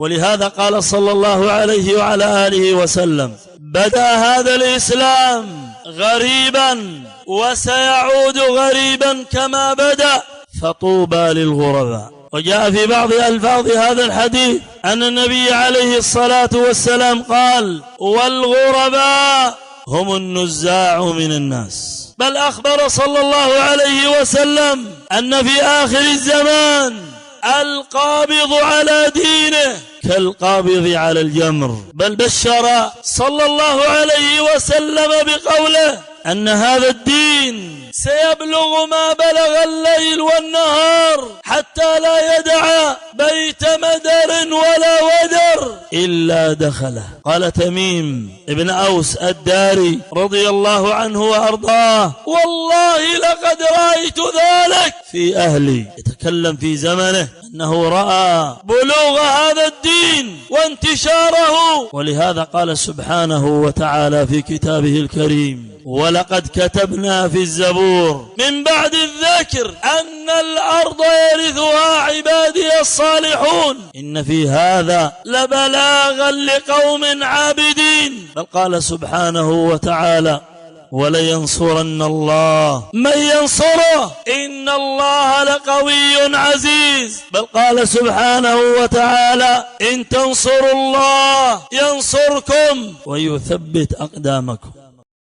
ولهذا قال صلى الله عليه وعلى آله وسلم: بدأ هذا الإسلام غريبا وسيعود غريبا كما بدأ، فطوبى للغرباء. وجاء في بعض ألفاظ هذا الحديث أن النبي عليه الصلاة والسلام قال: والغرباء هم النزاع من الناس. بل أخبر صلى الله عليه وسلم أن في آخر الزمان القابض على دينه كالقابض على الجمر. بل بشر صلى الله عليه وسلم بقوله أن هذا الدين سيبلغ ما بلغ الليل والنهار حتى لا يدع بيت مدر ولا ودر إلا دخله. قال تميم ابن أوس الداري رضي الله عنه وأرضاه: والله لقد رأيت ذلك في أهلي. يتكلم في زمنه أنه رأى بلوغ هذا الدين وانتشاره. ولهذا قال سبحانه وتعالى في كتابه الكريم: ولقد كتبنا في الزبور من بعد الذكر أن الأرض يرثها عبادي الصالحون إن في هذا لبلاغا لقوم عابدين. بل قال سبحانه وتعالى: ولينصرن الله من ينصره إن الله لقوي عزيز. بل قال سبحانه وتعالى: إن تنصروا الله ينصركم ويثبت أقدامكم.